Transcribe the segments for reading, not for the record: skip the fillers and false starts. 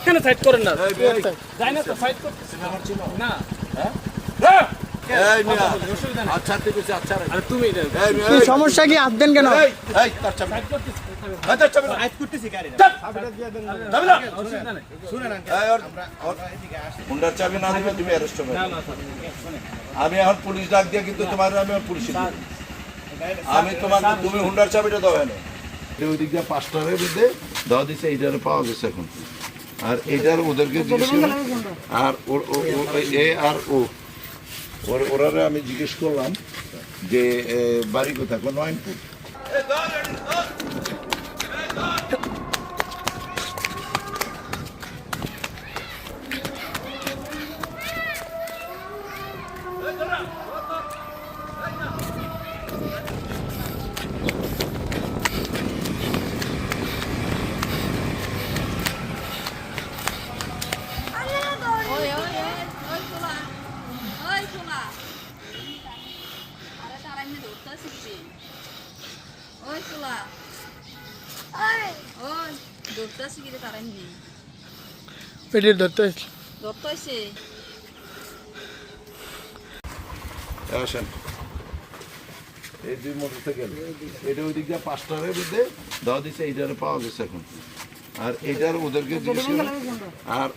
এখানে সাইড করেন না যাই না তো সাইড করতেছি না হ্যাঁ এই মিয়া আচ্ছা ঠিক আছে আচ্ছা আরে তুমি কি সমস্যা কি হাত দেন কেন এই তার চাবি সাইড করতেছি আচ্ছা চাবি আইত করতেছি গাড়ি চাবিটা দিয়ে দেন চাবি না অসুবিধা নেই শুনেন এই ওর এদিকে আসেন হুন্ডার চাবি না দিলে তুমি অ্যারেস্ট হবে না না আমি এখন পুলিশ ডাক দিয়ে কিন্তু তোমার আমি পুলিশ আমি তোমাকে তুমি হুন্ডার চাবিটা দাও না ওই দিক দিয়ে 5টার মধ্যে দাও দিছে এইটারে পাওয়া গেছে এখন আর এইটার ওদেরকে জিজ্ঞেস আর এ আর ও ওরারে আমি জিজ্ঞেস করলাম যে বাড়ি কোথায় নয়নপুর পেটের ধরতে আসেন এই দুই মোটর সাইকেল এটা ওই দিক দিয়ে 5টার মধ্যে দাও দিছে এইটারে পাওয়া গেছে এখন আর এইটার ওদেরকে জিজ্ঞেস আর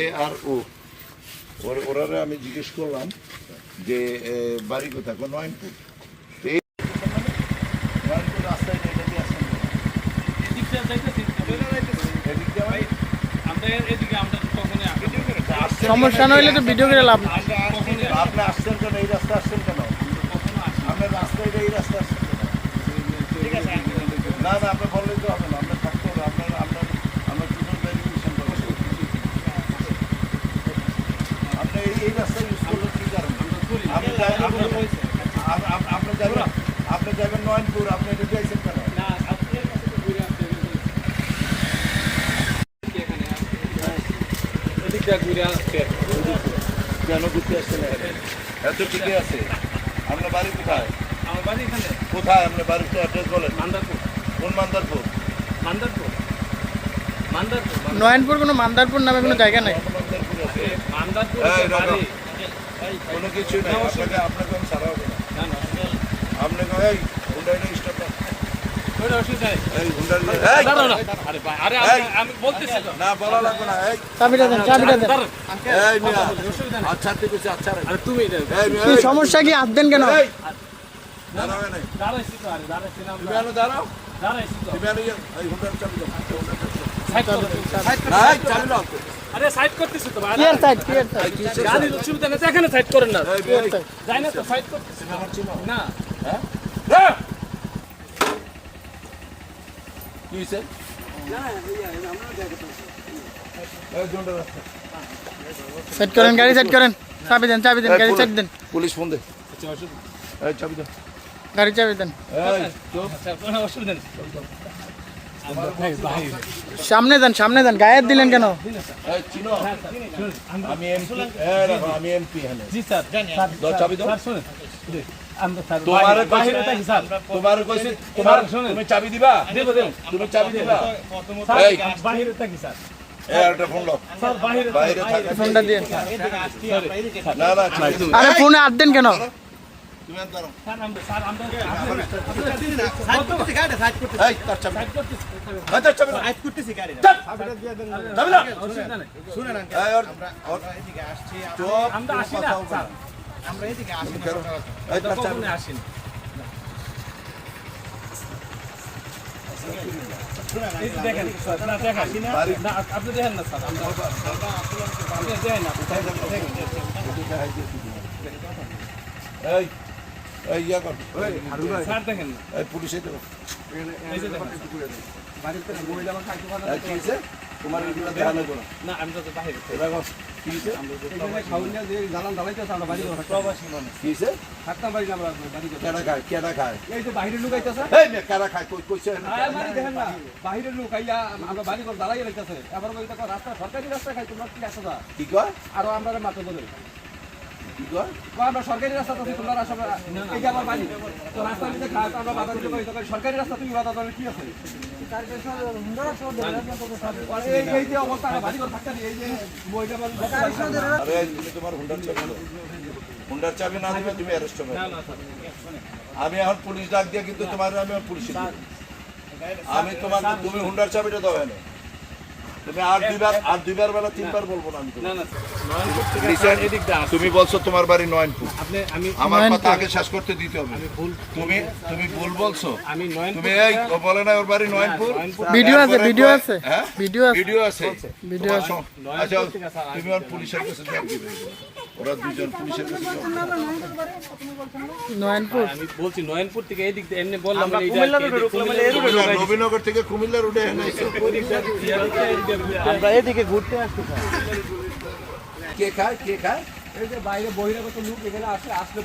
এ আর ও ওরারে আমি জিজ্ঞেস করলাম যে বাড়ি কোথায় নয়নপুর নয়নপুর রাস্তায় এটা দিয়ে আসেন এদিকটা যাইতেছি এদিক দিয়ে ভাই আমরা এদিকে আমরা কখনো সমস্যা না হইলে তো ভিডিও করে লাভ নাই। আপনি আসছেন কেন এই রাস্তা আসছেন কেন আপনার রাস্তায় এই রাস্তা আসছেন কেন ঠিক আছে না না আপনি বললেই তো হবে না আপনার থাকতে হবে আপনার আমরা টোটাল ভেরিফিকেশন করবো আপনি এই রাস্তা ইউজ করলে কি কারণে আপনি যাবেন নয়নপুর আপনি এটা চাইছেন কেন না আজকে কাছে তো ঘুরে আসতে এখানে এদিকটা ঘুরে আসতে কেন ঘুরতে আসছেন এত ঠিকই আছে আপনার বাড়ি কোথায় আমার বাড়ি এখানে কোথায় আপনার বাড়ির তো অ্যাড্রেস বলেন মান্দারপুর কোন মান্দারপুর মান্দারপুর মান্দারপুর নয়নপুর কোনো মান্দারপুর নামে কোনো জায়গা নাই মান্দারপুর আছে মান্দারপুর এই বাড়ি কোনো কিছু নেই আপনাকে আমি ছাড়া হবে না না না আপনাকে এই হুন্ডাই নিয়ে স্টপ ওটা অসুবিধা নেই এই হুন্ডাই দাঁড়াও না আরে ভাই আরে আমি বলতেছি তো না বলা লাগবে না এই চাবিটা দেন চাবিটা দেন এই মিয়া অসুবিধা নেই আচ্ছা ঠিক আছে আচ্ছা আরে তুমি এই মিয়া কি সমস্যা কি হাত দেন কেন এই দাঁড়াও না দাঁড়াইছি তো আরে দাঁড়াইছি না তুমি আনো দাঁড়াও দাঁড়াইছি তো তুমি আনো এই হুন্ডার চাবি দাও সাইড করো না এই চাবি দাও আরে সাইড করতেছি তো ভাই ক্লিয়ার সাইড ক্লিয়ার সাইড গাড়ির অসুবিধা নেই এখানে সাইড করেন না এই মিয়া যাই না তো সাইড করতেছি না হ্যাঁ কি হইছে এই জন্ডা রাস্তা সাইড করেন গাড়ি সাইড করেন চাবি দেন গাড়ি সাইড দেন পুলিশ ফোন দে আচ্ছা অসুবিধা এই চাবি দাও গাড়ি চাবি দেন এই চুপ আচ্ছা কোনো অসুবিধা নেই সামনে দেন গায়ে হাত দিলেন কেন এই চিনো আমি এমপি আমি এমপি হ্যাঁ জি স্যার দাও চাবি দাও স্যার শুনুন আমরা স্যার তোমার বাইরে থাকি স্যার তোমার কইছে তোমার শুনুন। তুমি চাবি দিবা দেব তুমি চাবি দিবা স্যার এই বাইরে থাকি স্যার এই একটা ফোন দাও স্যার বাইরে বাইরে থাকা ফোনটা দিয়ে এদিকে আসছি আমরা এদিকে না না ঠিক আছে আরে ফোনে হাত দেন কেন তুমি আর দাঁড়াও স্যার আমরা সাইড করতেছি গাড়ি সাইড করতেছি এই তার চাবি সাইড করতেছি এই তার চাবি আইত করতেছি গাড়ি চাবিটা দিয়ে দেন চাবি না অসুবিধা নেই শুনেন এই ওর আমরা এদিকে আসছি চুপ আমরা আসি না স্যার আমরা এদিকে আসি এই তার চাবি কখনো আসি না এই যে দেখেন না দেখেন না আপনি দেখেন না স্যার আমরা আপনি দেখেন না এই এই ইয়া কর এই স্যার দেখেন না এই পুলিশে দেবো এই যে দেখেন এই কি হইছে তোমার এগুলো ধ্যান দেবো না না আমরা তো বাইরে এবার কর কি হইছে প্রবাসী মানুষ কি হইছে কেডা খায় এই যে বাইরের লোক আইতাছে এই মে কেডা খায় কইছে মানে দেখেন না বাইরের লোক আইয়া আমরা বাড়ি ঘর দাঁড়াই রাখতেছে এবার বলতে রাস্তা সরকারি রাস্তা খাই তোমরা কি আসা কি কয় আরো আমরা মাত্র বলে কি কয়? আমরা সরকারি রাস্তা তো তোমরা সব এই যে আমার বাড়ি তো রাস্তার মধ্যে খায় তো আমরা বাধা দিতে পারি তখন সরকারি রাস্তা তুমি বাধা দেবে কি আছে এই যে অবস্থা বাড়ি করে থাকতে এই যে বইটা আরে তুমি তোমার হুন্ডার চাবি দাও। হুন্ডার চাবি না দিবে তুমি অ্যারেস্ট হবে। আমি এখন পুলিশ ডাক দিয়ে কিন্তু তোমার আমি এখন পুলিশে দিব। আমি তোমাকে তুমি হুন্ডার চাবিটা দাও এনে। তুমি আর দুইবার বেলা তিনবার বলবো না আমি তোমাকে। না না স্যার এদিক দিয়ে আসুন। তুমি বলছো তোমার বাড়ি নয়নপুর। আপনি আমি আমার কথা আগে শেষ করতে দিতে হবে। তুমি ভুল বলছো। আমি তুমি এই বলে না ওর বাড়ি নয়নপুর। ভিডিও আছে, ভিডিও আছে, হ্যাঁ ভিডিও আছে, ভিডিও আছে। ভিডিও আছে। আচ্ছা তুমি আর পুলিশের কাছে জবাব দিবে। ওরা দুজন পুলিশের কাছে জবাব দিবে। নয়নপুর আমি বলছি নয়নপুর থেকে এদিক দিয়ে এমনি বললাম আমরা মানে কুমিল্লা রোডে ঢুকলাম, মানে এই রোডে কুমিল্লা, নবীনগর থেকে কুমিল্লা রোডে এনে আমরা এদিকে ঘুরতে আসছি স্যার। কে খায় কে খায় এই যে বাইরে বহিরাগত লোক এখানে আসলে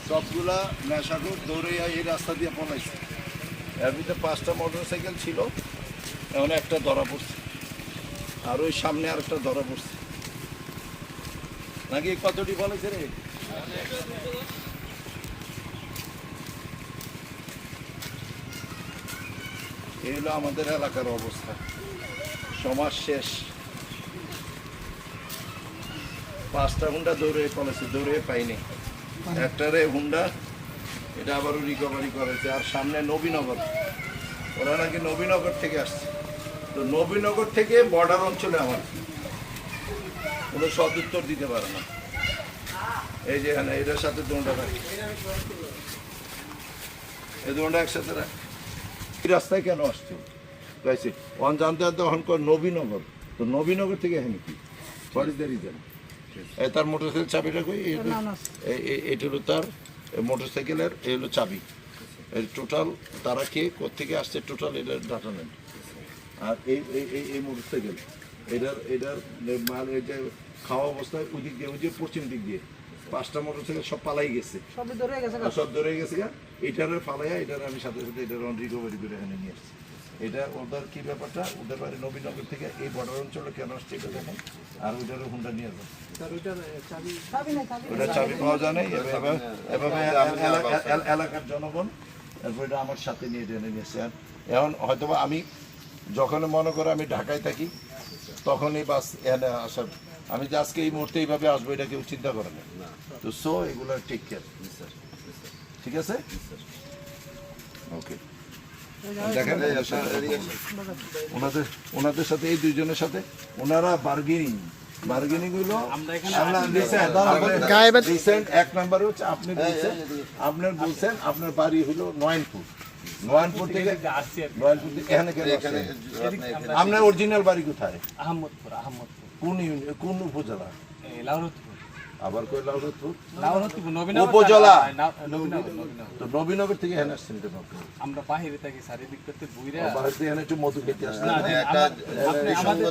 সবগুলা নেশাখোর দৌড়ে এই রাস্তা দিয়ে পলাইছে। এর ভিতরে 5টা মোটরসাইকেল ছিল, এখন একটা ধরা পড়ছে, আর ওই সামনে আর একটা ধরা পড়ছে। নাকি কতটি পলাইছে রে? এই হলো আমাদের এলাকার অবস্থা। সমাজ শেষ। 5টা হুন্ডা দৌড়ে পলাইছে, দৌড়ে পাইনি। একটারে হুন্ডা, এটা আবারও রিকভারি করেছে। আর সামনে নবীনগর, ওরা নাকি নবীনগর থেকে আসছে। তো নবীনগর থেকে বর্ডার অঞ্চলে আমার কোনো সদুত্তর দিতে পারে না। এই যে এখানে এটার সাথে দোনটা রাখি, এই দোনটা একসাথে রাখি। এই রাস্তায় কেন আসছে গাইছে ওয়ান জানতে জানতে ওখান নবীনগর। তো নবীনগর থেকে এখানে কি ফরিদারি দেন তার মোটরসাইকেল চাবিটা কই? এটা হলো তার মোটরসাইকেলের, এই হলো চাবি। এর টোটাল তারা কে কোথেকে আসছে টোটাল এটার ডাটা নেন। আর এই মোটরসাইকেল এটার মাল, এই যে খাওয়া অবস্থায় ওই দিক দিয়ে, ওই যে পশ্চিম দিক দিয়ে 5টা মোটরসাইকেল সব পালাই গেছে, সব ধরে গেছে। এটারে ফালাইয়া এটার আমি সাথে সাথে এটার রিকভারি করে এখানে নিয়ে আসছি। এটা ওদের কি ব্যাপারটা, ওদের বাড়ি নবীনগর থেকে এই বর্ডার অঞ্চলে কেন আসছে এটা দেখেন। আর ওইটারও হুন্ডা নিয়ে যান, ওটা চাবি পাওয়া যায় নাই। এভাবে এলাকার জনগণ তারপর এটা আমার সাথে নিয়ে টেনে নিয়েছে। এখন হয়তোবা আমি যখন মনে করো আমি ঢাকায় থাকি তখনই বাস এখানে আসার, আমি যে আজকে এই মুহূর্তে এইভাবে আসবো এটা কেউ চিন্তা করে না। তো সো এগুলো টেক কেয়ার, ঠিক আছে? ওকে, দেখেন ওনাদের সাথে এই দুইজনের সাথে ওনারা বার্গেনিং হইলো। রিসেন্ট 1 নম্বরে হচ্ছে আপনি বলছেন আপনার বাড়ি হইলো নয়নপুর থেকে এখানে কেন আসছেন? আপনার অরিজিনাল বাড়ি কোথায়? আহমদপুর কোন উপজেলা? আবার কই লাউরতপুর উপজেলা তো নবীনগর থেকে এখানে আসছেন কেন? আমরা বাহিরে থাকি চারিদিক করতে ঘুরে বাইরে থেকে এখানে একটু মধু খেতে আসছেন। আপনি আমাদের